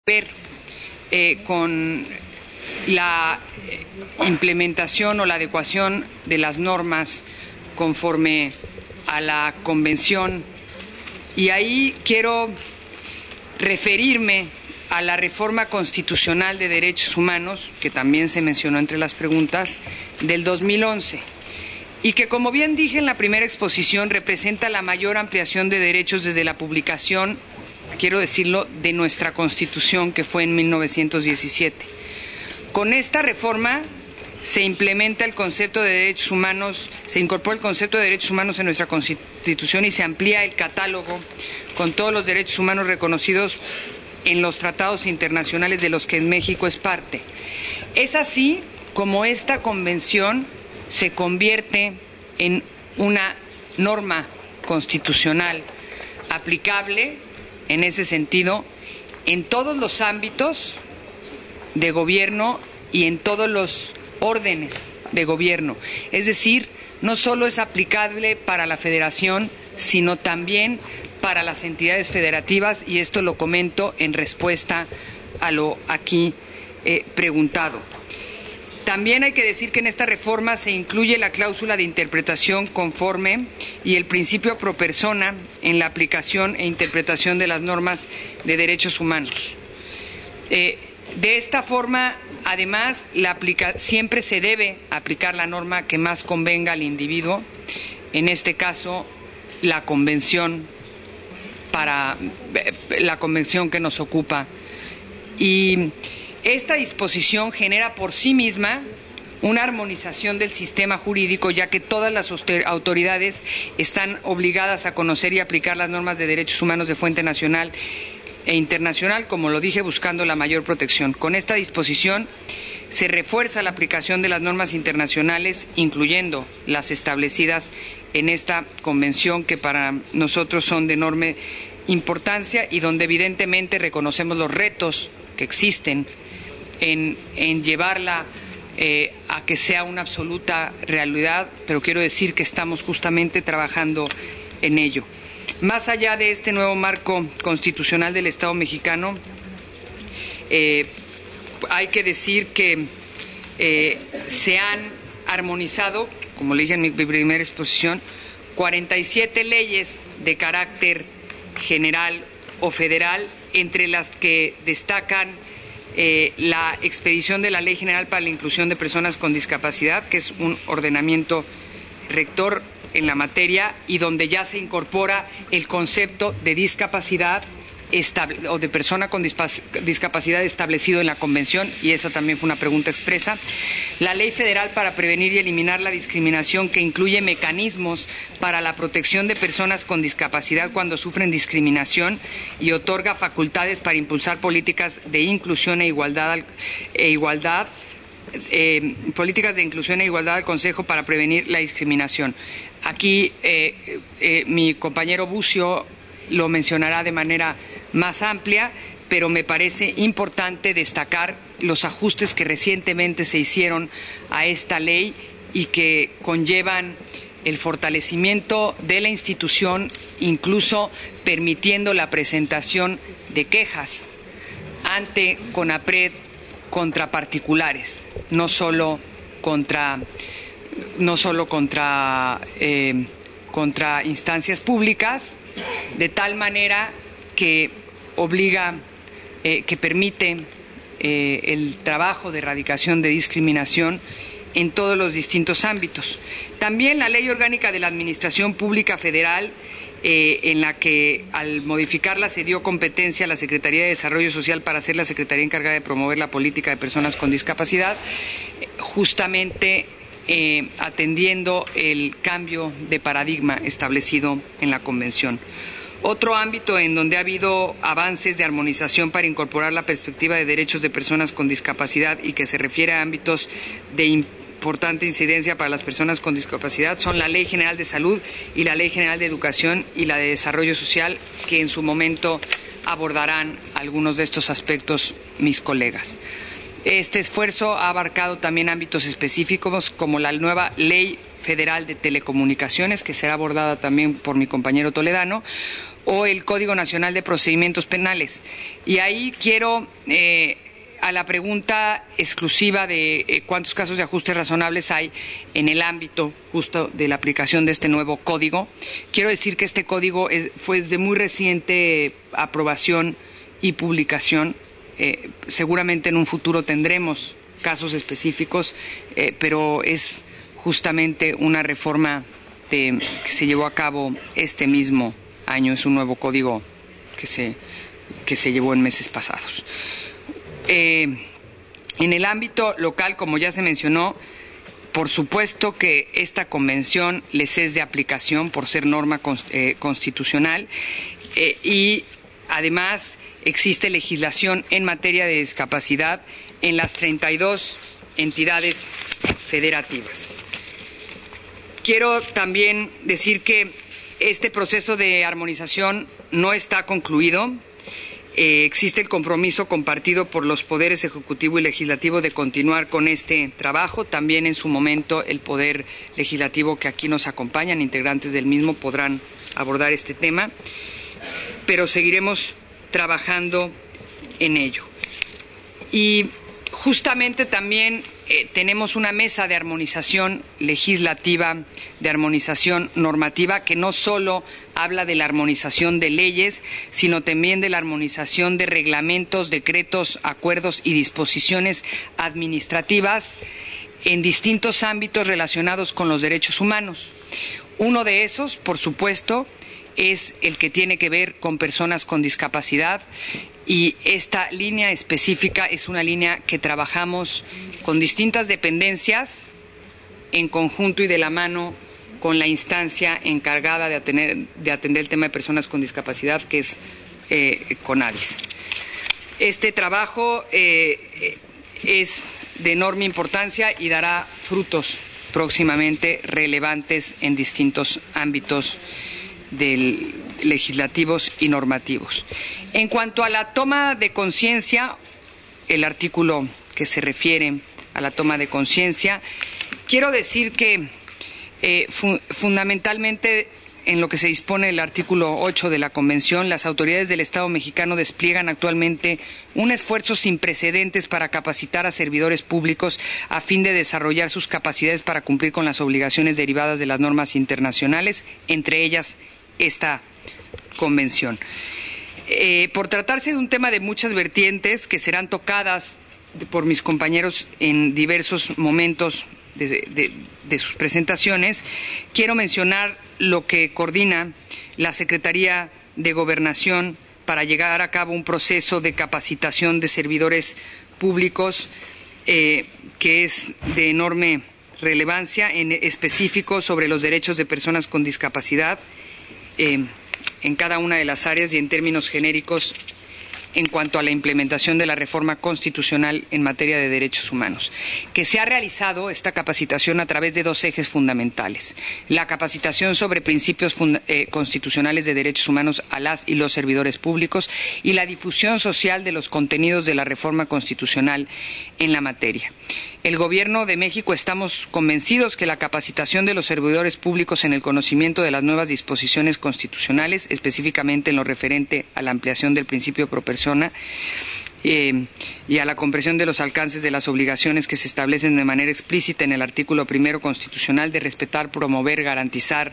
ver con la implementación o la adecuación de las normas conforme a la Convención, y ahí quiero referirme a la reforma constitucional de derechos humanos, que también se mencionó entre las preguntas, del 2011, y que, como bien dije en la primera exposición, representa la mayor ampliación de derechos desde la publicación, quiero decirlo, de nuestra Constitución, que fue en 1917. Con esta reforma se implementa el concepto de derechos humanos, se incorpora el concepto de derechos humanos en nuestra Constitución y se amplía el catálogo con todos los derechos humanos reconocidos en los tratados internacionales de los que México es parte. Es así como esta convención se convierte en una norma constitucional aplicable, en ese sentido, en todos los ámbitos de gobierno y en todos los órdenes de gobierno. Es decir, no solo es aplicable para la Federación, sino también para las entidades federativas, y esto lo comento en respuesta a lo aquí preguntado. También hay que decir que en esta reforma se incluye la cláusula de interpretación conforme y el principio pro persona en la aplicación e interpretación de las normas de derechos humanos. De esta forma, además, siempre se debe aplicar la norma que más convenga al individuo, en este caso la convención que nos ocupa. Y esta disposición genera por sí misma una armonización del sistema jurídico, ya que todas las autoridades están obligadas a conocer y aplicar las normas de derechos humanos de fuente nacional e internacional, como lo dije, buscando la mayor protección. Con esta disposición se refuerza la aplicación de las normas internacionales, incluyendo las establecidas en esta convención, que para nosotros son de enorme importancia y donde evidentemente reconocemos los retos que existen en llevarla a que sea una absoluta realidad, pero quiero decir que estamos justamente trabajando en ello. Más allá de este nuevo marco constitucional del Estado mexicano, hay que decir que se han armonizado, como le dije en mi primera exposición, 47 leyes de carácter general o federal, entre las que destacan la expedición de la Ley General para la Inclusión de Personas con Discapacidad, que es un ordenamiento rector en la materia y donde ya se incorpora el concepto de discapacidad o de persona con discapacidad establecido en la Convención, y esa también fue una pregunta expresa. La Ley Federal para prevenir y eliminar la discriminación, que incluye mecanismos para la protección de personas con discapacidad cuando sufren discriminación y otorga facultades para impulsar políticas de inclusión e igualdad políticas de inclusión e igualdad al Consejo para prevenir la discriminación. Aquí mi compañero Bucio lo mencionará de manera más amplia, pero me parece importante destacar los ajustes que recientemente se hicieron a esta ley y que conllevan el fortalecimiento de la institución, incluso permitiendo la presentación de quejas ante CONAPRED contra particulares, no solo contra instancias públicas, de tal manera que permite el trabajo de erradicación de discriminación en todos los distintos ámbitos. También la Ley Orgánica de la Administración Pública Federal, en la que al modificarla se dio competencia a la Secretaría de Desarrollo Social para ser la Secretaría encargada de promover la política de personas con discapacidad, justamente atendiendo el cambio de paradigma establecido en la Convención. Otro ámbito en donde ha habido avances de armonización para incorporar la perspectiva de derechos de personas con discapacidad y que se refiere a ámbitos de importante incidencia para las personas con discapacidad son la Ley General de Salud y la Ley General de Educación y la de Desarrollo Social, que en su momento abordarán algunos de estos aspectos mis colegas. Este esfuerzo ha abarcado también ámbitos específicos como la nueva Ley Federal de Telecomunicaciones, que será abordada también por mi compañero Toledano, o el Código Nacional de Procedimientos Penales. Y ahí quiero, a la pregunta exclusiva de cuántos casos de ajustes razonables hay en el ámbito justo de la aplicación de este nuevo código, quiero decir que este código fue de muy reciente aprobación y publicación. Seguramente en un futuro tendremos casos específicos, pero es justamente una reforma que se llevó a cabo este mismo año. Es un nuevo código que se llevó en meses pasados. En el ámbito local, como ya se mencionó, por supuesto que esta convención les es de aplicación por ser norma constitucional y además existe legislación en materia de discapacidad en las 32 entidades federativas. Quiero también decir que este proceso de armonización no está concluido. Existe el compromiso compartido por los poderes ejecutivo y legislativo de continuar con este trabajo. También en su momento el poder legislativo que aquí nos acompañan, integrantes del mismo, podrán abordar este tema, pero seguiremos trabajando en ello. Y justamente también tenemos una mesa de armonización legislativa, de armonización normativa, que no solo habla de la armonización de leyes, sino también de la armonización de reglamentos, decretos, acuerdos y disposiciones administrativas en distintos ámbitos relacionados con los derechos humanos. Uno de esos, por supuesto, es el que tiene que ver con personas con discapacidad, y esta línea específica es una línea que trabajamos con distintas dependencias en conjunto y de la mano con la instancia encargada de atender el tema de personas con discapacidad, que es CONADIS. Este trabajo es de enorme importancia y dará frutos próximamente relevantes en distintos ámbitos legislativos y normativos. En cuanto a la toma de conciencia, el artículo que se refiere a la toma de conciencia, quiero decir que fundamentalmente en lo que se dispone el artículo 8 de la Convención, las autoridades del Estado mexicano despliegan actualmente un esfuerzo sin precedentes para capacitar a servidores públicos a fin de desarrollar sus capacidades para cumplir con las obligaciones derivadas de las normas internacionales, entre ellas esta Convención. Por tratarse de un tema de muchas vertientes que serán tocadas por mis compañeros en diversos momentos de sus presentaciones, quiero mencionar lo que coordina la Secretaría de Gobernación para llevar a cabo un proceso de capacitación de servidores públicos que es de enorme relevancia, en específico sobre los derechos de personas con discapacidad en cada una de las áreas y en términos genéricos en cuanto a la implementación de la reforma constitucional en materia de derechos humanos, que se ha realizado esta capacitación a través de dos ejes fundamentales: la capacitación sobre principios constitucionales de derechos humanos a las y los servidores públicos y la difusión social de los contenidos de la reforma constitucional en la materia. El Gobierno de México estamos convencidos que la capacitación de los servidores públicos en el conocimiento de las nuevas disposiciones constitucionales, específicamente en lo referente a la ampliación del principio pro persona y a la comprensión de los alcances de las obligaciones que se establecen de manera explícita en el artículo 1 constitucional de respetar, promover, garantizar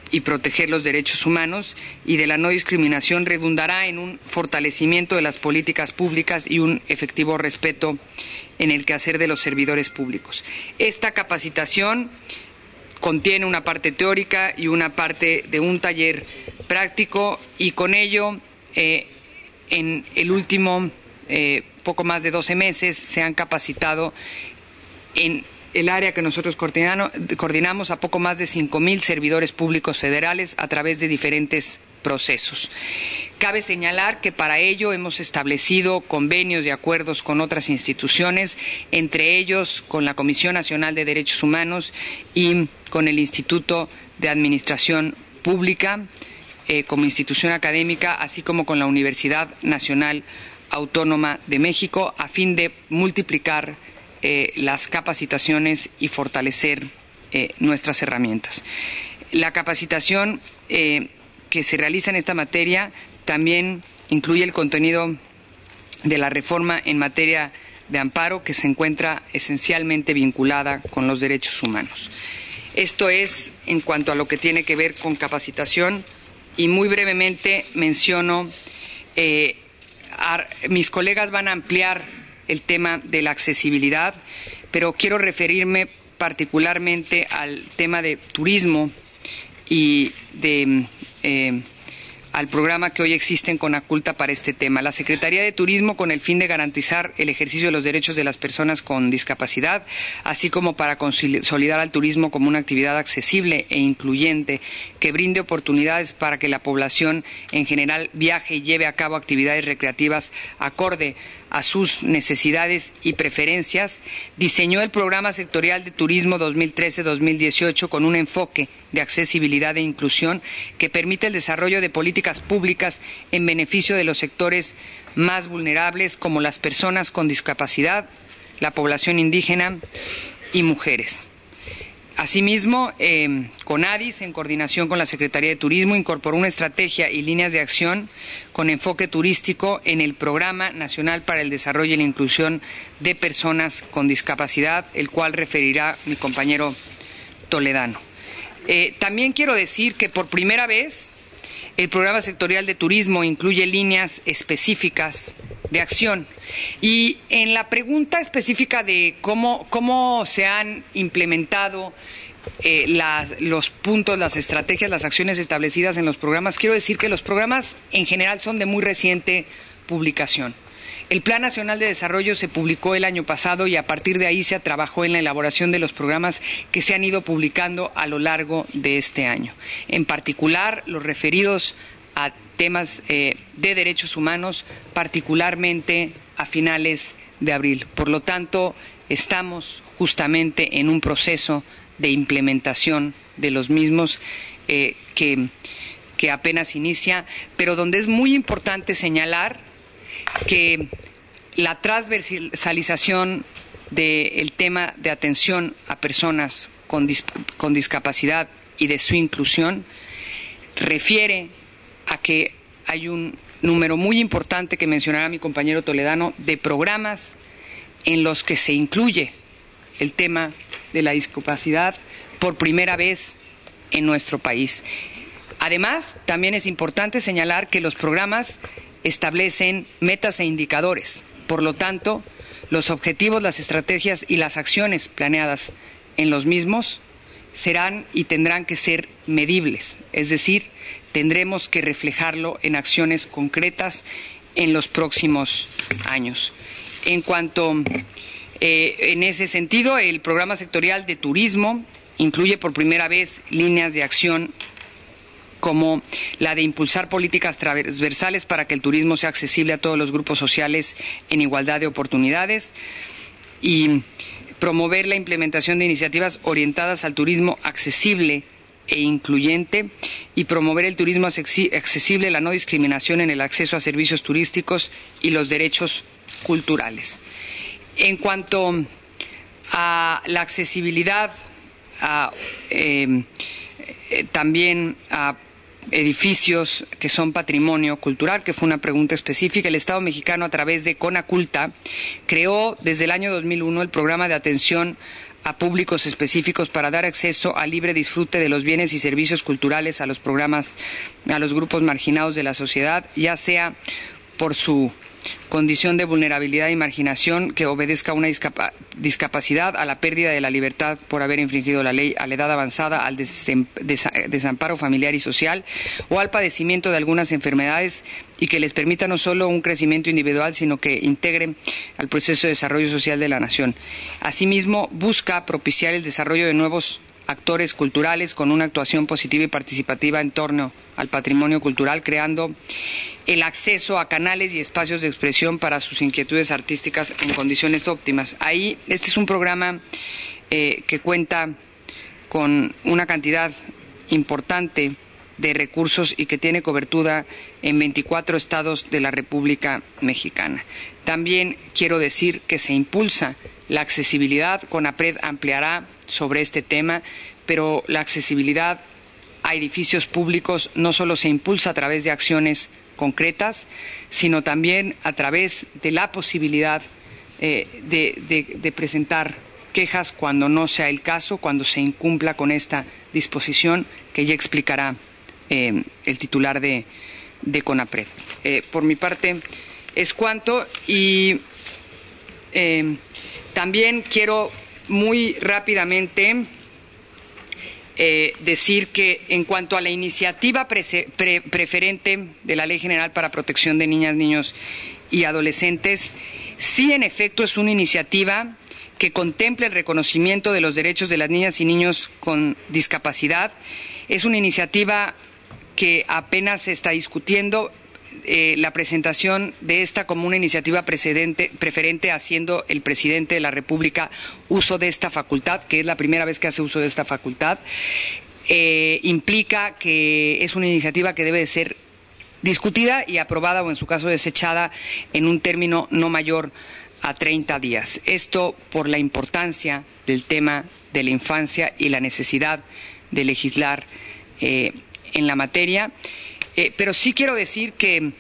y proteger los derechos humanos y de la no discriminación, redundará en un fortalecimiento de las políticas públicas y un efectivo respeto en el quehacer de los servidores públicos. Esta capacitación contiene una parte teórica y una parte de un taller práctico, y con ello en el último poco más de 12 meses se han capacitado en el área que nosotros coordinamos a poco más de 5,000 servidores públicos federales a través de diferentes procesos. Cabe señalar que para ello hemos establecido convenios y acuerdos con otras instituciones, entre ellos con la Comisión Nacional de Derechos Humanos y con el Instituto de Administración Pública como institución académica, así como con la Universidad Nacional Autónoma de México, a fin de multiplicar las capacitaciones y fortalecer nuestras herramientas. La capacitación que se realiza en esta materia también incluye el contenido de la reforma en materia de amparo, que se encuentra esencialmente vinculada con los derechos humanos. Esto es en cuanto a lo que tiene que ver con capacitación, y muy brevemente menciono, mis colegas van a ampliar el tema de la accesibilidad, pero quiero referirme particularmente al tema de turismo y al programa que hoy existe en Conaculta para este tema. La Secretaría de Turismo, con el fin de garantizar el ejercicio de los derechos de las personas con discapacidad, así como para consolidar al turismo como una actividad accesible e incluyente que brinde oportunidades para que la población en general viaje y lleve a cabo actividades recreativas acorde a sus necesidades y preferencias, diseñó el Programa Sectorial de Turismo 2013-2018 con un enfoque de accesibilidad e inclusión que permite el desarrollo de políticas públicas en beneficio de los sectores más vulnerables, como las personas con discapacidad, la población indígena y mujeres. Asimismo, CONADIS, en coordinación con la Secretaría de Turismo, incorporó una estrategia y líneas de acción con enfoque turístico en el Programa Nacional para el Desarrollo y la Inclusión de Personas con Discapacidad, el cual referirá mi compañero Toledano. También quiero decir que por primera vez el Programa Sectorial de Turismo incluye líneas específicas de acción. Y en la pregunta específica de cómo se han implementado los puntos, las estrategias, las acciones establecidas en los programas, quiero decir que los programas en general son de muy reciente publicación. El Plan Nacional de Desarrollo se publicó el año pasado y a partir de ahí se trabajó en la elaboración de los programas que se han ido publicando a lo largo de este año. En particular, los referidos a temas de derechos humanos, particularmente a finales de abril. Por lo tanto, estamos justamente en un proceso de implementación de los mismos que apenas inicia, pero donde es muy importante señalar que la transversalización del tema de atención a personas con discapacidad y de su inclusión refiere a que hay un número muy importante que mencionará mi compañero Toledano de programas en los que se incluye el tema de la discapacidad por primera vez en nuestro país. Además, también es importante señalar que los programas establecen metas e indicadores. Por lo tanto, los objetivos, las estrategias y las acciones planeadas en los mismos serán y tendrán que ser medibles, es decir, tendremos que reflejarlo en acciones concretas en los próximos años. En cuanto, en ese sentido, el Programa Sectorial de Turismo incluye por primera vez líneas de acción como la de impulsar políticas transversales para que el turismo sea accesible a todos los grupos sociales en igualdad de oportunidades y promover la implementación de iniciativas orientadas al turismo accesible e incluyente y promover el turismo accesible, la no discriminación en el acceso a servicios turísticos y los derechos culturales. En cuanto a la accesibilidad, también a edificios que son patrimonio cultural, que fue una pregunta específica, el Estado mexicano, a través de Conaculta, creó desde el año 2001 el programa de atención a públicos específicos para dar acceso al libre disfrute de los bienes y servicios culturales a los grupos marginados de la sociedad, ya sea por su condición de vulnerabilidad y marginación que obedezca a una discapacidad, a la pérdida de la libertad por haber infringido la ley, a la edad avanzada, al desamparo familiar y social o al padecimiento de algunas enfermedades, y que les permita no solo un crecimiento individual, sino que integren al proceso de desarrollo social de la nación. Asimismo, busca propiciar el desarrollo de nuevos actores culturales con una actuación positiva y participativa en torno al patrimonio cultural, creando el acceso a canales y espacios de expresión para sus inquietudes artísticas en condiciones óptimas. Ahí, este es un programa que cuenta con una cantidad importante de recursos y que tiene cobertura en 24 estados de la República Mexicana. También quiero decir que se impulsa la accesibilidad. CONAPRED ampliará sobre este tema, pero la accesibilidad a edificios públicos no solo se impulsa a través de acciones concretas, sino también a través de la posibilidad de presentar quejas cuando no sea el caso, cuando se incumpla con esta disposición que ya explicará el titular de CONAPRED. Por mi parte es cuanto, y también quiero muy rápidamente decir que en cuanto a la iniciativa preferente de la Ley General para Protección de Niñas, Niños y Adolescentes, sí, en efecto, es una iniciativa que contempla el reconocimiento de los derechos de las niñas y niños con discapacidad. Es una iniciativa que apenas se está discutiendo. La presentación de esta como una iniciativa preferente, haciendo el presidente de la República uso de esta facultad, que es la primera vez que hace uso de esta facultad, implica que es una iniciativa que debe de ser discutida y aprobada, o en su caso desechada, en un término no mayor a 30 días. Esto por la importancia del tema de la infancia y la necesidad de legislar en la materia. Pero sí quiero decir que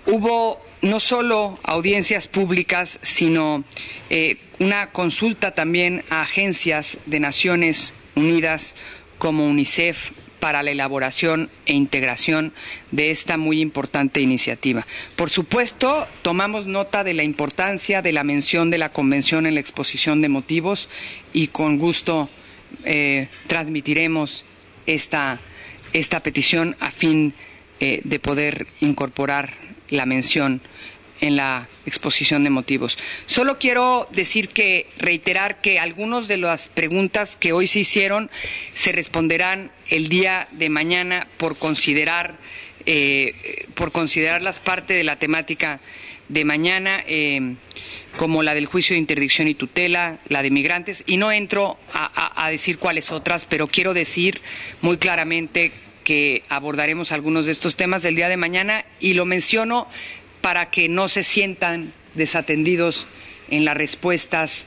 hubo no solo audiencias públicas, sino una consulta también a agencias de Naciones Unidas como UNICEF para la elaboración e integración de esta muy importante iniciativa. Por supuesto, tomamos nota de la importancia de la mención de la Convención en la exposición de motivos y con gusto transmitiremos esta petición a fin de poder incorporar la mención en la exposición de motivos. Solo quiero reiterar que algunas de las preguntas que hoy se hicieron se responderán el día de mañana por considerarlas parte de la temática de mañana, como la del juicio de interdicción y tutela, la de migrantes, y no entro a decir cuáles otras, pero quiero decir muy claramente que abordaremos algunos de estos temas el día de mañana, y lo menciono para que no se sientan desatendidos en las respuestas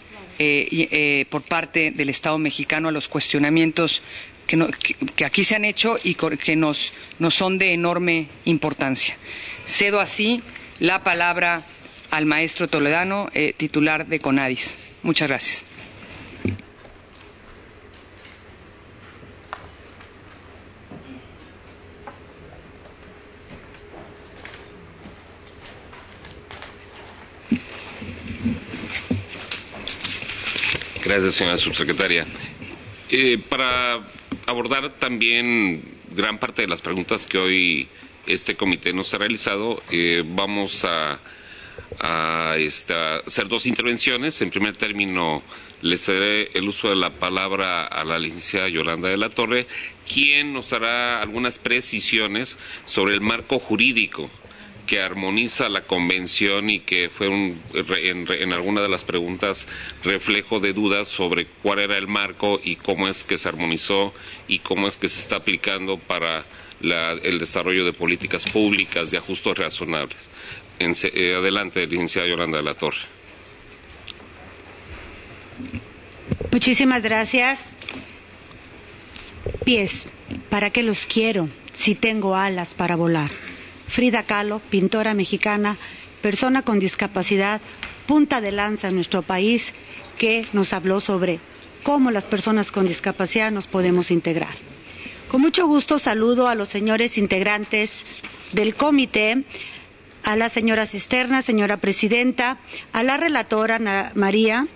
por parte del Estado mexicano a los cuestionamientos que aquí se han hecho y que nos son de enorme importancia. Cedo así la palabra al maestro Toledano, titular de CONADIS. Muchas gracias. Gracias, señora subsecretaria. Para abordar también gran parte de las preguntas que hoy este comité nos ha realizado, vamos a hacer dos intervenciones. En primer término, le cederé el uso de la palabra a la licenciada Yolanda de la Torre, quien nos hará algunas precisiones sobre el marco jurídico que armoniza la convención y que fue en alguna de las preguntas reflejo de dudas sobre cuál era el marco y cómo es que se armonizó y cómo es que se está aplicando para el desarrollo de políticas públicas de ajustes razonables. Adelante, licenciada Yolanda de la Torre. Muchísimas gracias. Pies, ¿para qué los quiero si tengo alas para volar? Frida Kahlo, pintora mexicana, persona con discapacidad, punta de lanza en nuestro país, que nos habló sobre cómo las personas con discapacidad nos podemos integrar. Con mucho gusto saludo a los señores integrantes del comité, a la señora Cisterna, señora presidenta, a la relatora María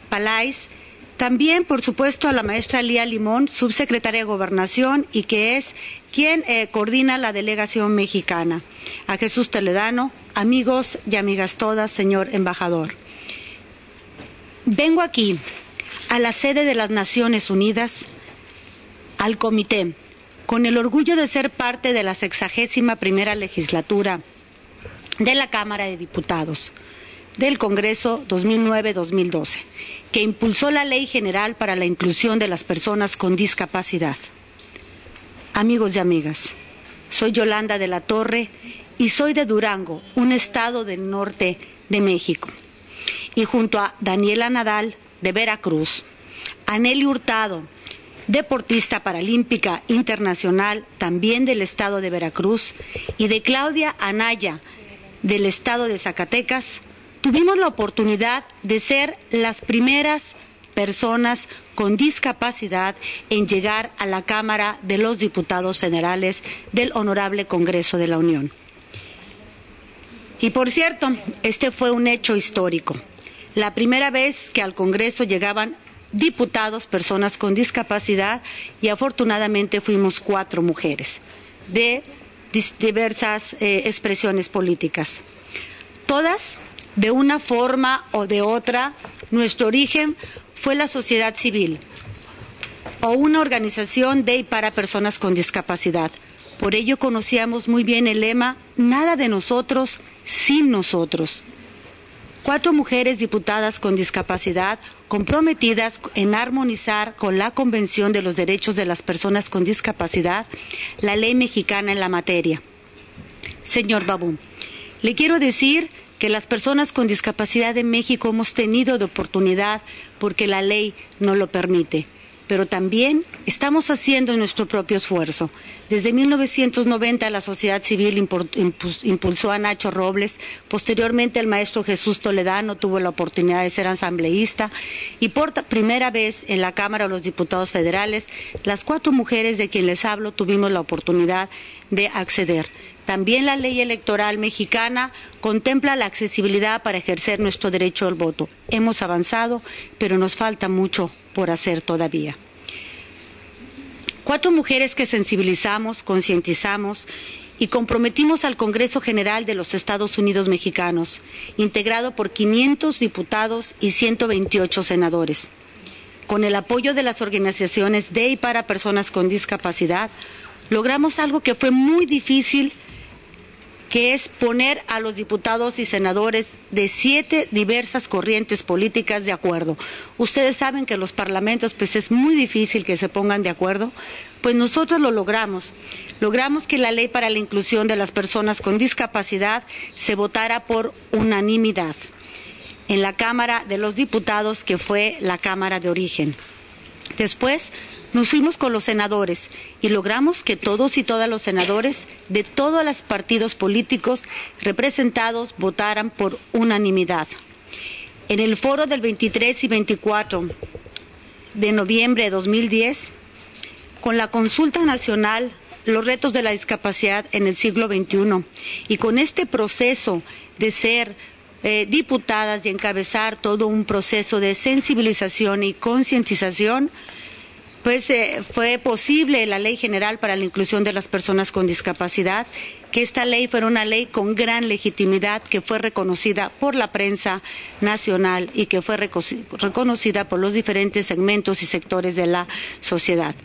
Palais, también, por supuesto, a la maestra Lía Limón, subsecretaria de Gobernación, y que es quien coordina la delegación mexicana. A Jesús Toledano, amigos y amigas todas, señor embajador. Vengo aquí, a la sede de las Naciones Unidas, al comité, con el orgullo de ser parte de la 61ª legislatura de la Cámara de Diputados del Congreso 2009-2012, que impulsó la Ley General para la Inclusión de las Personas con Discapacidad. Amigos y amigas, soy Yolanda de la Torre y soy de Durango, un estado del norte de México. Y junto a Daniela Nadal, de Veracruz, a Nelly Hurtado, deportista paralímpica internacional, también del estado de Veracruz, y de Claudia Anaya, del estado de Zacatecas, tuvimos la oportunidad de ser las primeras personas con discapacidad en llegar a la Cámara de los Diputados Federales del Honorable Congreso de la Unión. Y por cierto, este fue un hecho histórico. La primera vez que al Congreso llegaban diputados, personas con discapacidad, y afortunadamente fuimos 4 mujeres de diversas expresiones políticas. Todas, de una forma o de otra, nuestro origen fue la sociedad civil o una organización de y para personas con discapacidad. Por ello conocíamos muy bien el lema "Nada de nosotros sin nosotros". 4 mujeres diputadas con discapacidad comprometidas en armonizar con la Convención de los Derechos de las Personas con Discapacidad la ley mexicana en la materia. Señor Babú, le quiero decir que las personas con discapacidad en México hemos tenido de oportunidad porque la ley no lo permite, pero también estamos haciendo nuestro propio esfuerzo. Desde 1990 la sociedad civil impulsó a Nacho Robles, posteriormente el maestro Jesús Toledano tuvo la oportunidad de ser asambleísta, y por primera vez en la Cámara de los Diputados Federales, las 4 mujeres de quien les hablo tuvimos la oportunidad de acceder. También la ley electoral mexicana contempla la accesibilidad para ejercer nuestro derecho al voto. Hemos avanzado, pero nos falta mucho por hacer todavía. 4 mujeres que sensibilizamos, concientizamos y comprometimos al Congreso General de los Estados Unidos Mexicanos, integrado por 500 diputados y 128 senadores. Con el apoyo de las organizaciones de y para personas con discapacidad, logramos algo que fue muy difícil, que es poner a los diputados y senadores de 7 diversas corrientes políticas de acuerdo. Ustedes saben que en los parlamentos pues es muy difícil que se pongan de acuerdo, pues nosotros lo logramos. Logramos que la ley para la inclusión de las personas con discapacidad se votara por unanimidad en la Cámara de los Diputados, que fue la Cámara de origen. Después nos fuimos con los senadores y logramos que todos y todas los senadores de todos los partidos políticos representados votaran por unanimidad. En el foro del 23 y 24 de noviembre de 2010, con la consulta nacional Los retos de la discapacidad en el siglo XXI, y con este proceso de ser diputadas y encabezar todo un proceso de sensibilización y concientización, pues fue posible la Ley General para la Inclusión de las Personas con Discapacidad, que esta ley fuera una ley con gran legitimidad, que fue reconocida por la prensa nacional y que fue reconocida por los diferentes segmentos y sectores de la sociedad.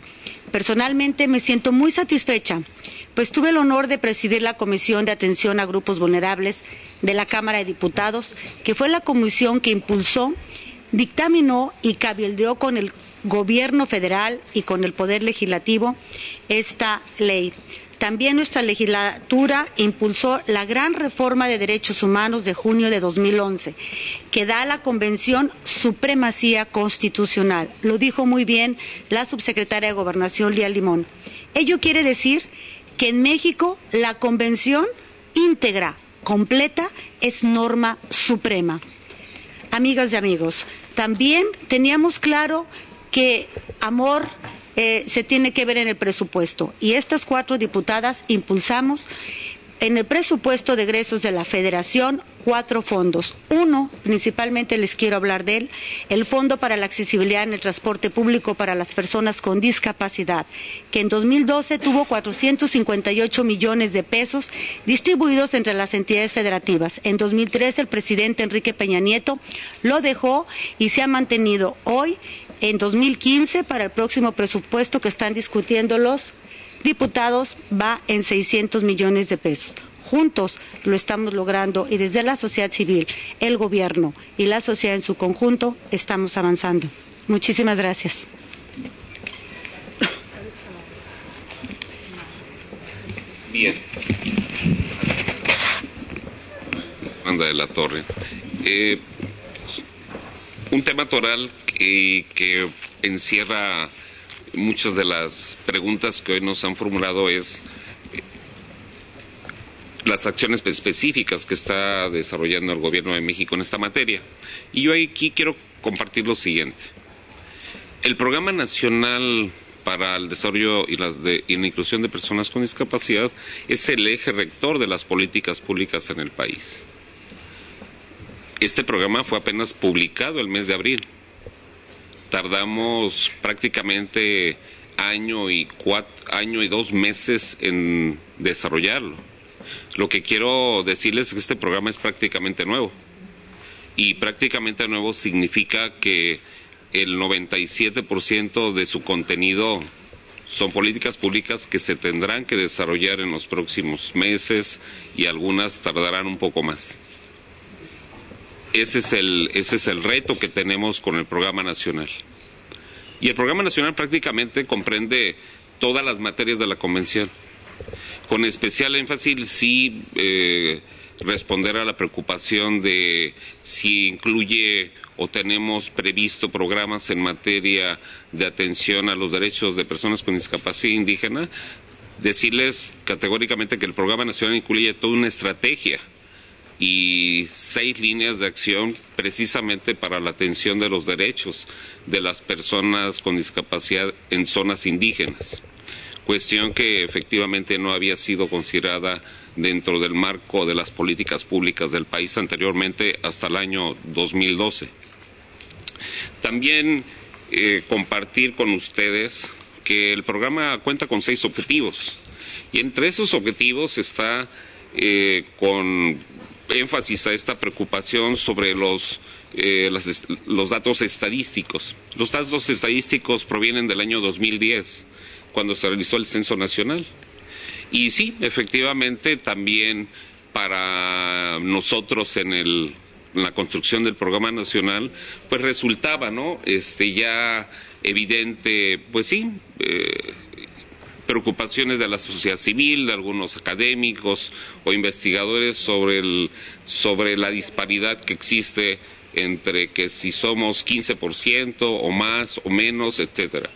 Personalmente me siento muy satisfecha, pues tuve el honor de presidir la Comisión de Atención a Grupos Vulnerables de la Cámara de Diputados, que fue la comisión que impulsó, dictaminó y cabildeó con el Gobierno federal y con el Poder Legislativo esta ley. También nuestra legislatura impulsó la gran reforma de derechos humanos de junio de 2011, que da a la Convención supremacía constitucional. Lo dijo muy bien la subsecretaria de Gobernación, Lía Limón. Ello quiere decir que en México la Convención íntegra, completa, es norma suprema. Amigas y amigos, también teníamos claro que amor se tiene que ver en el presupuesto, y estas 4 diputadas impulsamos en el presupuesto de egresos de la Federación 4 fondos. Uno, principalmente les quiero hablar de él, el Fondo para la Accesibilidad en el Transporte Público para las Personas con Discapacidad, que en 2012 tuvo 458 millones de pesos distribuidos entre las entidades federativas. En 2013 el presidente Enrique Peña Nieto lo dejó y se ha mantenido. Hoy, en 2015, para el próximo presupuesto que están discutiendo los diputados, va en 600 millones de pesos. Juntos lo estamos logrando, y desde la sociedad civil, el gobierno y la sociedad en su conjunto estamos avanzando. Muchísimas gracias. Bien. Yolanda de la Torre. Un tema toral que encierra muchas de las preguntas que hoy nos han formulado es las acciones específicas que está desarrollando el Gobierno de México en esta materia. Y yo aquí quiero compartir lo siguiente. El Programa Nacional para el Desarrollo y la Inclusión de Personas con Discapacidad es el eje rector de las políticas públicas en el país. Este programa fue apenas publicado el mes de abril. Tardamos prácticamente año y 2 meses en desarrollarlo. Lo que quiero decirles es que este programa es prácticamente nuevo. Y prácticamente nuevo significa que el 97% de su contenido son políticas públicas que se tendrán que desarrollar en los próximos meses y algunas tardarán un poco más. Ese es el reto que tenemos con el Programa Nacional. Y el Programa Nacional prácticamente comprende todas las materias de la Convención. Con especial énfasis, sí, responder a la preocupación de si incluye o tenemos previsto programas en materia de atención a los derechos de personas con discapacidad indígena. Decirles categóricamente que el Programa Nacional incluye toda una estrategia y 6 líneas de acción precisamente para la atención de los derechos de las personas con discapacidad en zonas indígenas. Cuestión que efectivamente no había sido considerada dentro del marco de las políticas públicas del país anteriormente hasta el año 2012. También compartir con ustedes que el programa cuenta con 6 objetivos y entre esos objetivos está con énfasis a esta preocupación sobre los datos estadísticos. Los datos estadísticos provienen del año 2010, cuando se realizó el Censo Nacional. Y sí, efectivamente, también para nosotros en la construcción del Programa Nacional, pues resultaba, ¿no? Ya evidente, pues sí, preocupaciones de la sociedad civil, de algunos académicos o investigadores sobre la disparidad que existe entre que si somos 15% o más o menos, etcétera.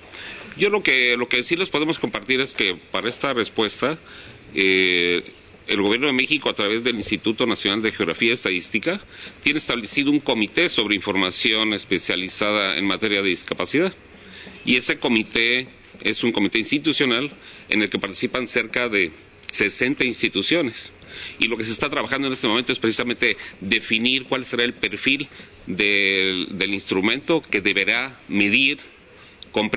Yo lo que sí les podemos compartir es que para esta respuesta el Gobierno de México, a través del Instituto Nacional de Geografía y Estadística, tiene establecido un comité sobre información especializada en materia de discapacidad. Y ese comité es un comité institucional en el que participan cerca de 60 instituciones. Y lo que se está trabajando en este momento es precisamente definir cuál será el perfil del instrumento que deberá medir con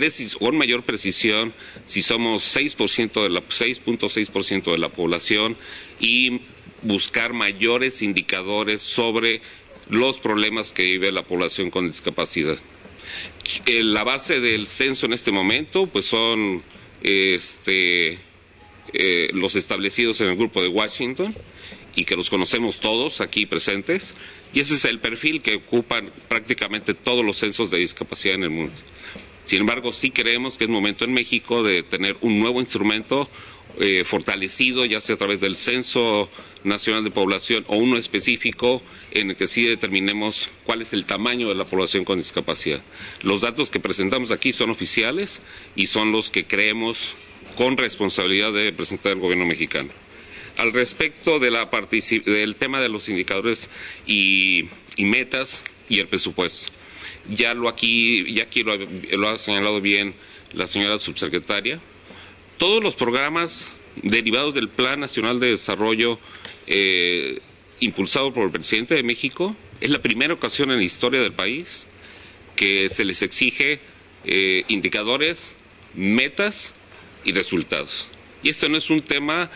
mayor precisión si somos 6.6% de la población y buscar mayores indicadores sobre los problemas que vive la población con discapacidad. La base del censo en este momento pues son los establecidos en el Grupo de Washington y que los conocemos todos aquí presentes, y ese es el perfil que ocupan prácticamente todos los censos de discapacidad en el mundo. Sin embargo, sí creemos que es momento en México de tener un nuevo instrumento fortalecido, ya sea a través del Censo Nacional de Población o uno específico en el que sí determinemos cuál es el tamaño de la población con discapacidad. Los datos que presentamos aquí son oficiales y son los que creemos con responsabilidad de presentar el Gobierno mexicano. Al respecto de del tema de los indicadores y metas y el presupuesto. Ya aquí lo ha señalado bien la señora subsecretaria. Todos los programas derivados del Plan Nacional de Desarrollo impulsado por el presidente de México, es la primera ocasión en la historia del país que se les exige indicadores, metas y resultados. Y esto no es un tema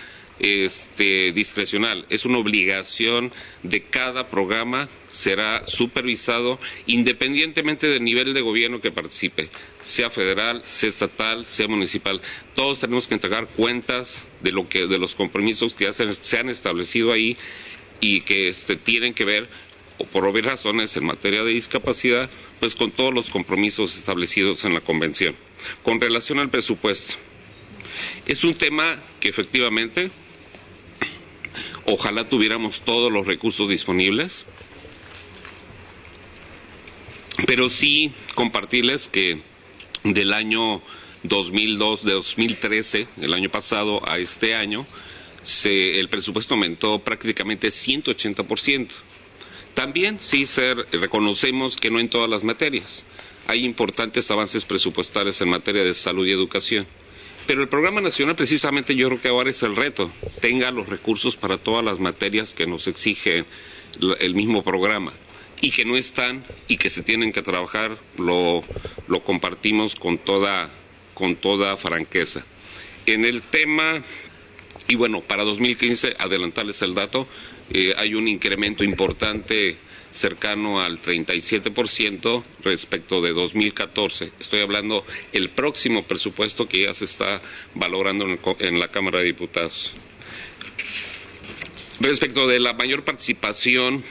discrecional, es una obligación de cada programa, será supervisado independientemente del nivel de gobierno que participe, sea federal, sea estatal, sea municipal. Todos tenemos que entregar cuentas de los compromisos que se han establecido ahí y que tienen que ver, por obvias razones, en materia de discapacidad, pues con todos los compromisos establecidos en la Convención. Con relación al presupuesto, es un tema que efectivamente ojalá tuviéramos todos los recursos disponibles, pero sí compartirles que del año 2013, el año pasado, a este año, el presupuesto aumentó prácticamente 180%. También sí reconocemos que no en todas las materias. Hay importantes avances presupuestales en materia de salud y educación. Pero el programa nacional, precisamente, yo creo que ahora es el reto. Tenga los recursos para todas las materias que nos exige el mismo programa y que no están y que se tienen que trabajar, lo compartimos con toda franqueza. En el tema, y bueno, para 2015, adelantarles el dato, hay un incremento importante cercano al 37% respecto de 2014. Estoy hablando el próximo presupuesto que ya se está valorando en la Cámara de Diputados. Respecto de la mayor participación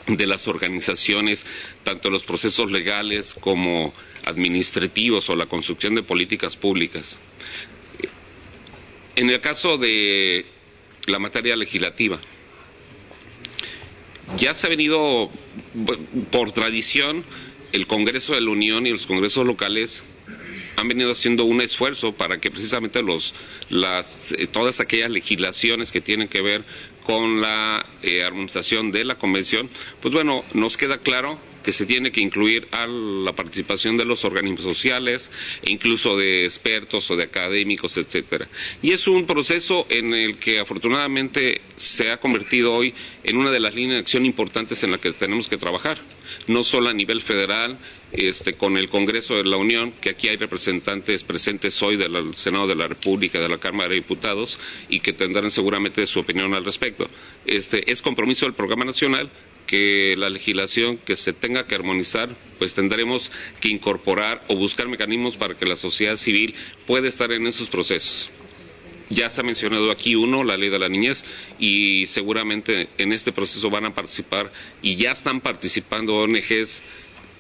de las organizaciones, tanto en los procesos legales como administrativos o la construcción de políticas públicas. En el caso de la materia legislativa, ya se ha venido, por tradición, el Congreso de la Unión y los congresos locales han venido haciendo un esfuerzo para que precisamente todas aquellas legislaciones que tienen que ver con la armonización de la Convención, pues bueno, nos queda claro que se tiene que incluir a la participación de los organismos sociales e incluso de expertos o de académicos, etcétera. Y es un proceso en el que afortunadamente se ha convertido hoy en una de las líneas de acción importantes en la que tenemos que trabajar, no solo a nivel federal, con el Congreso de la Unión, que aquí hay representantes presentes hoy del Senado de la República, de la Cámara de Diputados, y que tendrán seguramente su opinión al respecto. Es compromiso del Programa Nacional que la legislación que se tenga que armonizar, pues tendremos que incorporar o buscar mecanismos para que la sociedad civil pueda estar en esos procesos. Ya se ha mencionado aquí la ley de la niñez, y seguramente en este proceso van a participar y ya están participando ONGs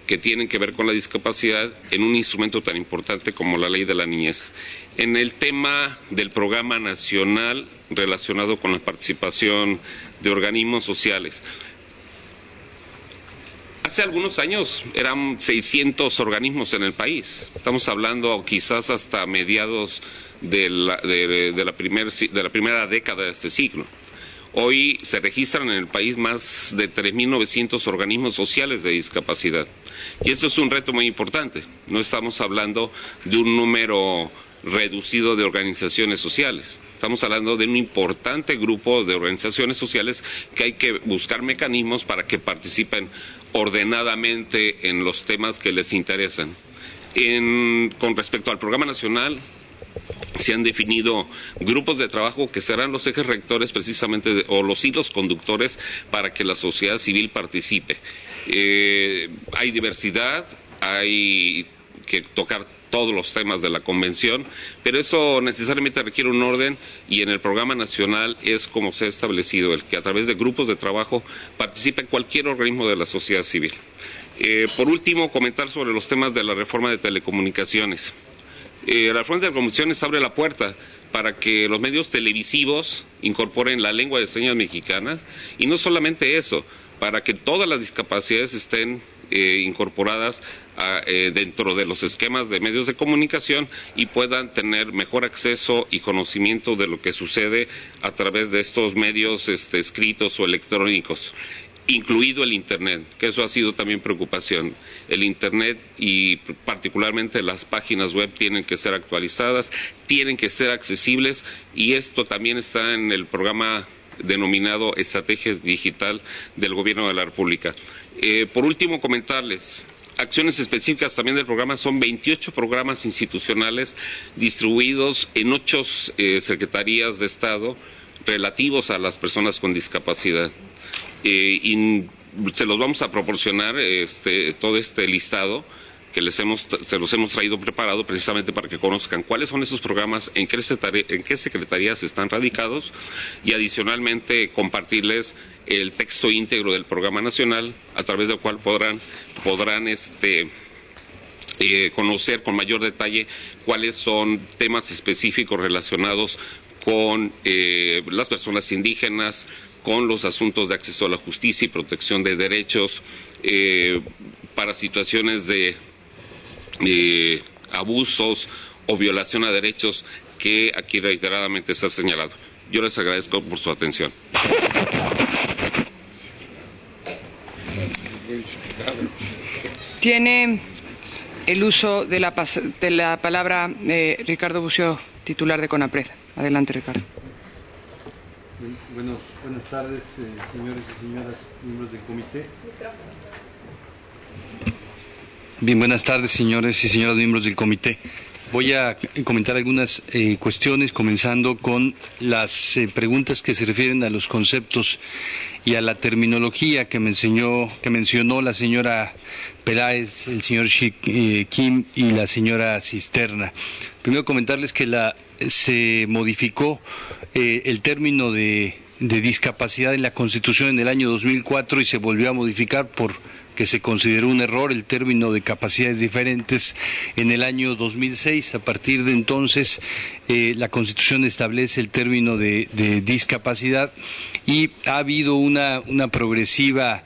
que tienen que ver con la discapacidad en un instrumento tan importante como la ley de la niñez. En el tema del programa nacional relacionado con la participación de organismos sociales, hace algunos años eran 600 organismos en el país. Estamos hablando quizás hasta mediados de la primera década de este siglo. Hoy se registran en el país más de 3.900 organismos sociales de discapacidad. Y esto es un reto muy importante. No estamos hablando de un número reducido de organizaciones sociales. Estamos hablando de un importante grupo de organizaciones sociales que hay que buscar mecanismos para que participen ordenadamente en los temas que les interesan. Con respecto al programa nacional, se han definido grupos de trabajo que serán los ejes rectores precisamente o los hilos conductores para que la sociedad civil participe. Hay diversidad, hay que tocar todos los temas de la convención, pero eso necesariamente requiere un orden, y en el programa nacional es como se ha establecido, el que a través de grupos de trabajo participe cualquier organismo de la sociedad civil. Por último, comentar sobre los temas de la reforma de telecomunicaciones. La reforma de telecomunicaciones abre la puerta para que los medios televisivos incorporen la lengua de señas mexicana, y no solamente eso, para que todas las discapacidades estén incorporadas dentro de los esquemas de medios de comunicación y puedan tener mejor acceso y conocimiento de lo que sucede a través de estos medios escritos o electrónicos, incluido el Internet, que eso ha sido también preocupación. El Internet y particularmente las páginas web tienen que ser actualizadas, tienen que ser accesibles, y esto también está en el programa denominado Estrategia Digital del Gobierno de la República. Por último, comentarles, acciones específicas también del programa, son 28 programas institucionales distribuidos en 8 secretarías de Estado relativos a las personas con discapacidad. Y se los vamos a proporcionar todo este listado que se los hemos traído preparado precisamente para que conozcan cuáles son esos programas, en qué secretarías están radicados, y adicionalmente compartirles el texto íntegro del programa nacional, a través del cual podrán conocer con mayor detalle cuáles son temas específicos relacionados con las personas indígenas, con los asuntos de acceso a la justicia y protección de derechos, para situaciones de abusos o violación a derechos que aquí reiteradamente está señalado. Yo les agradezco por su atención. Tiene el uso de la palabra Ricardo Bucio, titular de CONAPRED. Adelante, Ricardo. Buenas tardes, señores y señoras miembros del comité. Bien, buenas tardes, señores y señoras miembros del comité. Voy a comentar algunas cuestiones, comenzando con las preguntas que se refieren a los conceptos y a la terminología que mencionó la señora Peláez, el señor Kim y la señora Cisterna. Primero comentarles que se modificó el término de discapacidad en la Constitución en el año 2004 y se volvió a modificar porque se consideró un error el término de capacidades diferentes en el año 2006. A partir de entonces, la Constitución establece el término de discapacidad y ha habido una progresiva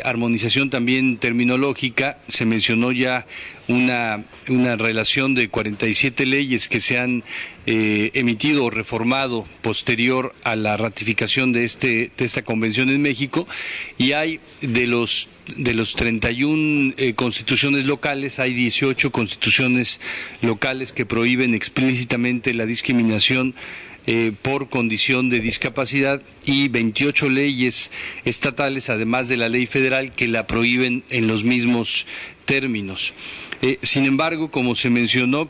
armonización también terminológica. Se mencionó ya una relación de 47 leyes que se han emitido o reformado posterior a la ratificación de esta convención en México, y hay de los 31 constituciones locales, hay 18 constituciones locales que prohíben explícitamente la discriminación por condición de discapacidad, y 28 leyes estatales, además de la ley federal, que la prohíben en los mismos términos. Sin embargo, como mencionó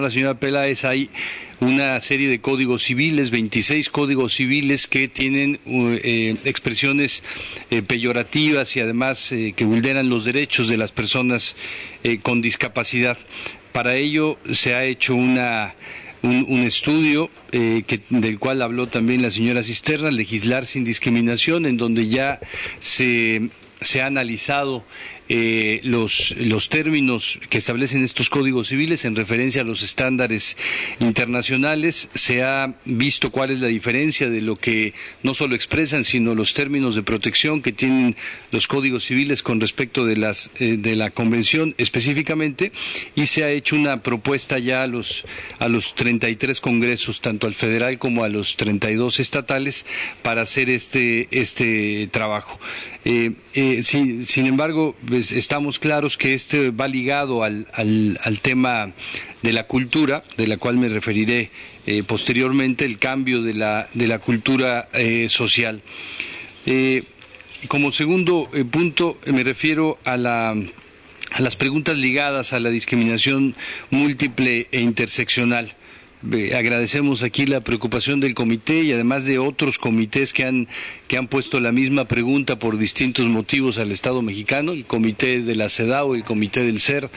la señora Peláez, hay una serie de códigos civiles, 26 códigos civiles que tienen expresiones peyorativas y además que vulneran los derechos de las personas con discapacidad. Para ello se ha hecho un estudio del cual habló también la señora Cisterna, Legislar sin discriminación, en donde ya se ha analizado los términos que establecen estos códigos civiles en referencia a los estándares internacionales. Se ha visto cuál es la diferencia de lo que no solo expresan, sino los términos de protección que tienen los códigos civiles con respecto de la convención específicamente, y se ha hecho una propuesta ya a los 33 congresos, tanto al federal como a los 32 estatales, para hacer este trabajo. Sin embargo, pues, estamos claros que va ligado al tema de la cultura, de la cual me referiré posteriormente, el cambio de la cultura social. Como segundo punto, me refiero a las preguntas ligadas a la discriminación múltiple e interseccional. Agradecemos aquí la preocupación del comité y además de otros comités que han puesto la misma pregunta por distintos motivos al Estado mexicano, el comité de la CEDAW, el comité del CERD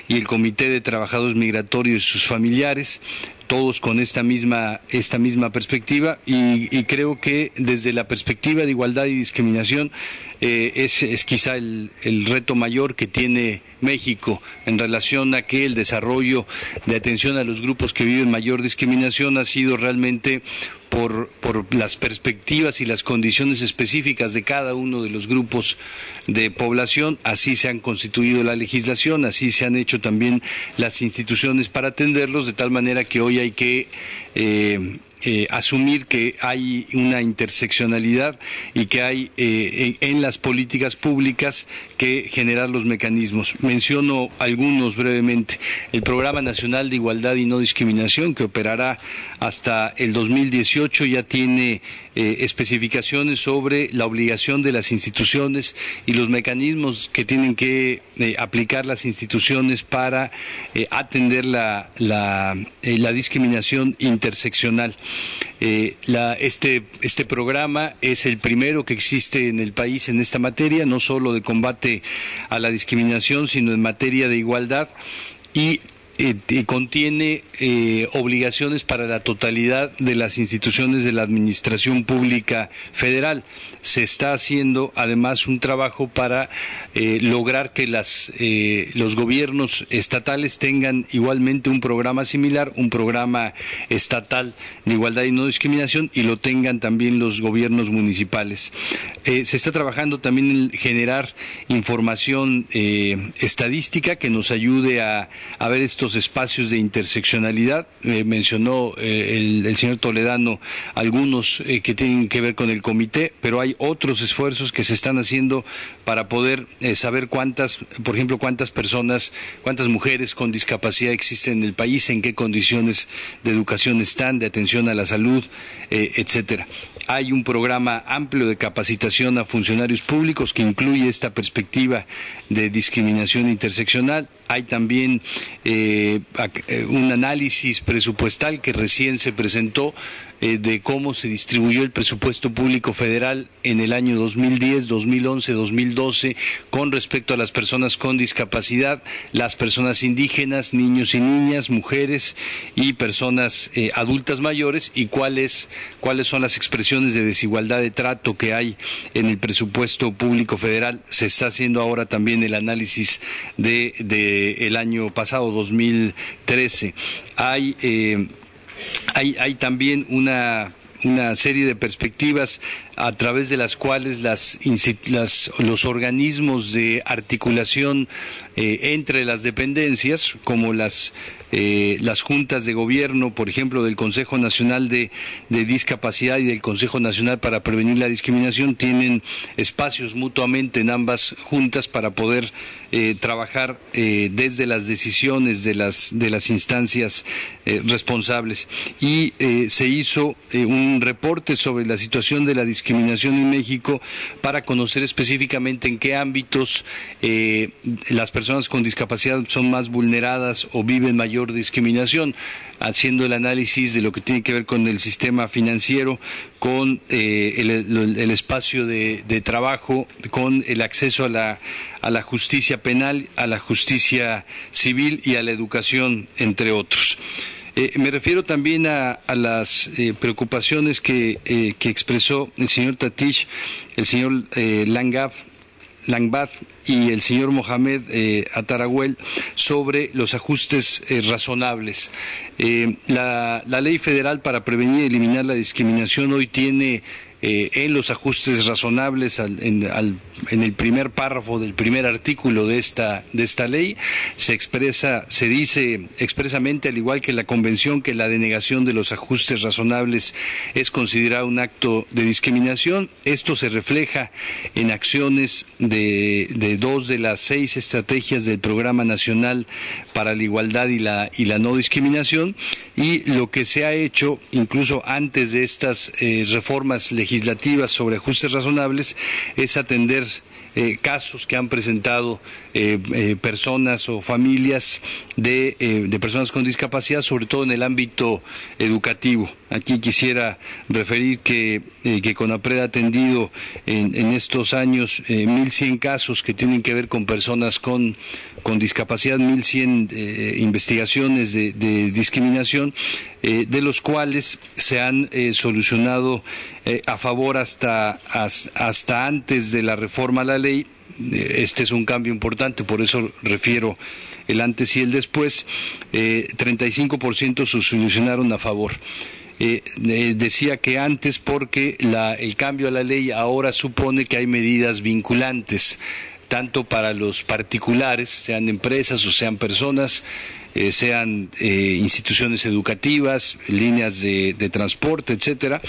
y el comité de trabajadores migratorios y sus familiares, todos con esta misma perspectiva, y creo que desde la perspectiva de igualdad y discriminación es quizá el reto mayor que tiene México en relación a que el desarrollo de atención a los grupos que viven mayor discriminación ha sido realmente por las perspectivas y las condiciones específicas de cada uno de los grupos de población. Así se han constituido la legislación, así se han hecho también las instituciones para atenderlos, de tal manera que hoy hay que asumir que hay una interseccionalidad y que hay en las políticas públicas que generar los mecanismos. Menciono algunos brevemente. El Programa Nacional de Igualdad y No Discriminación, que operará hasta el 2018, ya tiene especificaciones sobre la obligación de las instituciones y los mecanismos que tienen que aplicar las instituciones para atender la discriminación interseccional. Este programa es el primero que existe en el país en esta materia, no solo de combate a la discriminación, sino en materia de igualdad, y contiene obligaciones para la totalidad de las instituciones de la administración pública federal. Se está haciendo además un trabajo para lograr que los gobiernos estatales tengan igualmente un programa similar, un programa estatal de igualdad y no discriminación, y lo tengan también los gobiernos municipales. Se está trabajando también en generar información estadística que nos ayude a ver estos estos espacios de interseccionalidad. Mencionó el señor Toledano algunos que tienen que ver con el comité, pero hay otros esfuerzos que se están haciendo para poder saber por ejemplo, cuántas mujeres con discapacidad existen en el país, en qué condiciones de educación están, de atención a la salud, etcétera. Hay un programa amplio de capacitación a funcionarios públicos que incluye esta perspectiva de discriminación interseccional. Hay también un análisis presupuestal que recién se presentó de cómo se distribuyó el presupuesto público federal en el año 2010, 2011, 2012 con respecto a las personas con discapacidad, las personas indígenas, niños y niñas, mujeres y personas adultas mayores, y cuáles son las expresiones de desigualdad de trato que hay en el presupuesto público federal. Se está haciendo ahora también el análisis de el año pasado, 2013. Hay también una serie de perspectivas a través de las cuales los organismos de articulación entre las dependencias, como las juntas de gobierno, por ejemplo, del Consejo Nacional de Discapacidad y del Consejo Nacional para Prevenir la Discriminación, tienen espacios mutuamente en ambas juntas para poder trabajar desde las decisiones de las instancias responsables. Y se hizo un reporte sobre la situación de la discriminación en México para conocer específicamente en qué ámbitos las personas con discapacidad son más vulneradas o viven mayor discriminación, haciendo el análisis de lo que tiene que ver con el sistema financiero, con el espacio de trabajo, con el acceso a la justicia penal, a la justicia civil y a la educación, entre otros. Me refiero también a las preocupaciones que expresó el señor Tatish, el señor Langbad y el señor Mohamed Ataraguel sobre los ajustes razonables. La Ley Federal para Prevenir y Eliminar la Discriminación hoy tiene en los ajustes razonables en el primer párrafo del primer artículo de esta ley se dice expresamente, al igual que la Convención, que la denegación de los ajustes razonables es considerado un acto de discriminación. Esto se refleja en acciones de 2 de las 6 estrategias del Programa Nacional para la Igualdad y la no discriminación, y lo que se ha hecho incluso antes de estas reformas legislativas sobre ajustes razonables es atender casos que han presentado personas o familias de personas con discapacidad, sobre todo en el ámbito educativo. Aquí quisiera referir que CONAPRED ha atendido en estos años 1.100 casos que tienen que ver con personas con discapacidad, 1.100 investigaciones de discriminación, de los cuales se han solucionado a favor hasta antes de la reforma a la ley. Este es un cambio importante, por eso refiero el antes y el después. 35% se solucionaron a favor. Decía que antes porque el cambio a la ley ahora supone que hay medidas vinculantes, tanto para los particulares, sean empresas o sean personas, sean instituciones educativas, líneas de transporte, etcétera,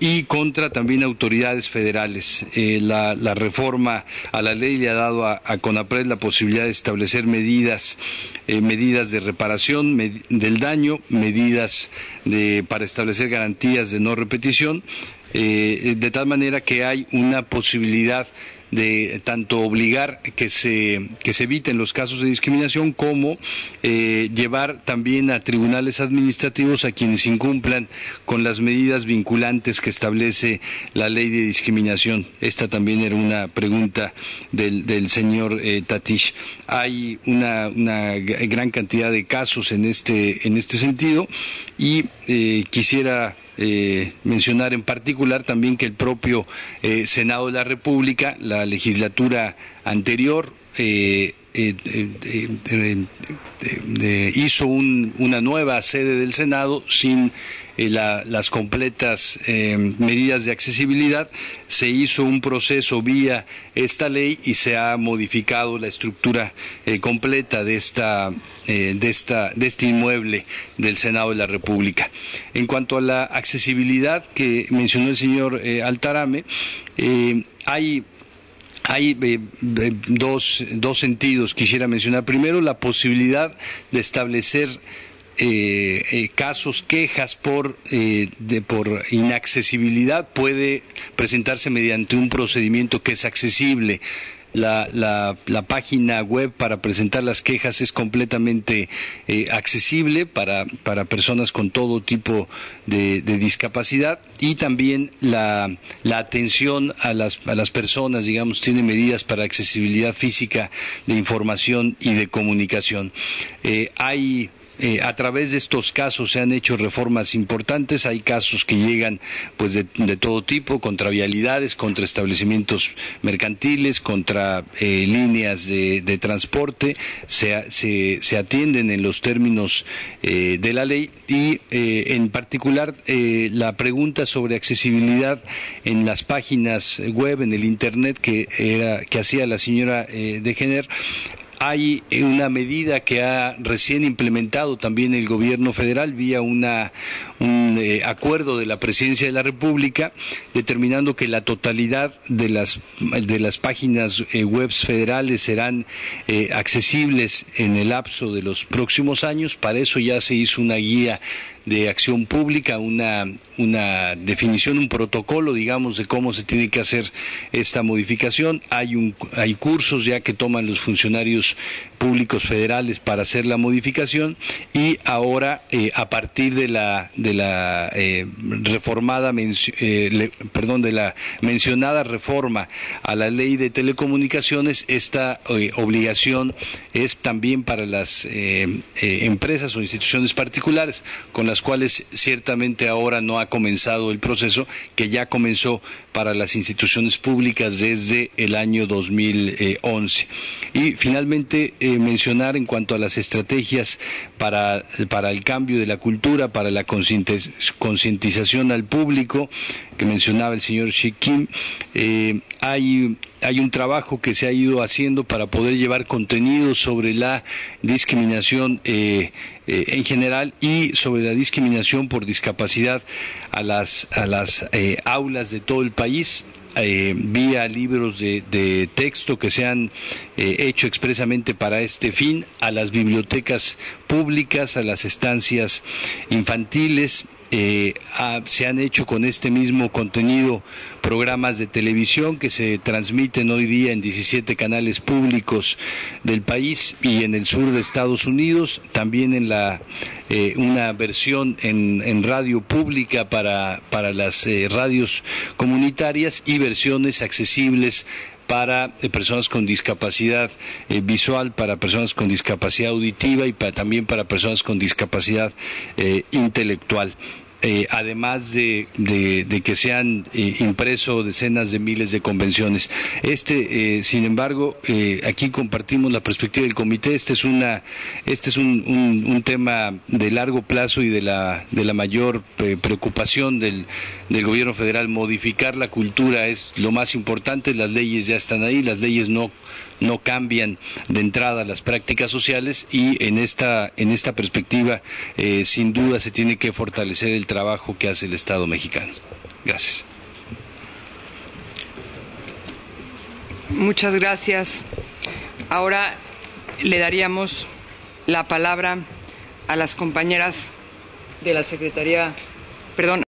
y contra también autoridades federales. La reforma a la ley le ha dado a CONAPRED la posibilidad de establecer medidas de reparación del daño, medidas para establecer garantías de no repetición, de tal manera que hay una posibilidad de tanto obligar que se eviten los casos de discriminación, como llevar también a tribunales administrativos a quienes incumplan con las medidas vinculantes que establece la ley de discriminación. Esta también era una pregunta del señor Tatish. Hay una gran cantidad de casos en este sentido, y quisiera mencionar en particular también que el propio Senado de la República, la legislatura anterior, hizo una nueva sede del Senado sin las completas medidas de accesibilidad, se hizo un proceso vía esta ley y se ha modificado la estructura completa de este inmueble del Senado de la República. En cuanto a la accesibilidad que mencionó el señor Altarame, hay dos sentidos quisiera mencionar. Primero, la posibilidad de establecer casos, quejas por inaccesibilidad puede presentarse mediante un procedimiento que es accesible. La página web para presentar las quejas es completamente accesible para personas con todo tipo de discapacidad, y también la atención a las personas, digamos, tiene medidas para accesibilidad física de información y de comunicación. A través de estos casos se han hecho reformas importantes. Hay casos que llegan pues de todo tipo, contra vialidades, contra establecimientos mercantiles, contra líneas de transporte. Se atienden en los términos de la ley, y en particular la pregunta sobre accesibilidad en las páginas web, en el Internet, que hacía la señora Degener. Hay una medida que ha recién implementado también el gobierno federal vía un acuerdo de la Presidencia de la República, determinando que la totalidad de las páginas web federales serán accesibles en el lapso de los próximos años. Para eso ya se hizo una guía de acción pública, una definición, un protocolo, digamos, de cómo se tiene que hacer esta modificación. Hay cursos ya que toman los funcionarios públicos federales para hacer la modificación, y ahora a partir de la mencionada reforma a la ley de telecomunicaciones, esta obligación es también para las empresas o instituciones particulares, con las cuales ciertamente ahora no ha comenzado el proceso, que ya comenzó para las instituciones públicas desde el año 2011. Y finalmente mencionar en cuanto a las estrategias para el cambio de la cultura, para la concientización al público, que mencionaba el señor Shikim. Hay un trabajo que se ha ido haciendo para poder llevar contenido sobre la discriminación en general y sobre la discriminación por discapacidad a las aulas de todo el país, vía libros de texto que se han hecho expresamente para este fin, a las bibliotecas públicas, a las estancias infantiles. Se han hecho con este mismo contenido programas de televisión que se transmiten hoy día en 17 canales públicos del país y en el sur de Estados Unidos, también en una versión en radio pública para las radios comunitarias, y versiones accesibles para personas con discapacidad visual, para personas con discapacidad auditiva y también para personas con discapacidad intelectual. Además de que se han impreso decenas de miles de convenciones. Sin embargo, aquí compartimos la perspectiva del comité. Este es un tema de largo plazo y de la mayor preocupación del gobierno federal. Modificar la cultura es lo más importante. Las leyes ya están ahí, las leyes no cambian de entrada las prácticas sociales, y en esta perspectiva sin duda se tiene que fortalecer el trabajo que hace el Estado mexicano. Gracias. Muchas gracias. Ahora le daríamos la palabra a las compañeras de la Secretaría,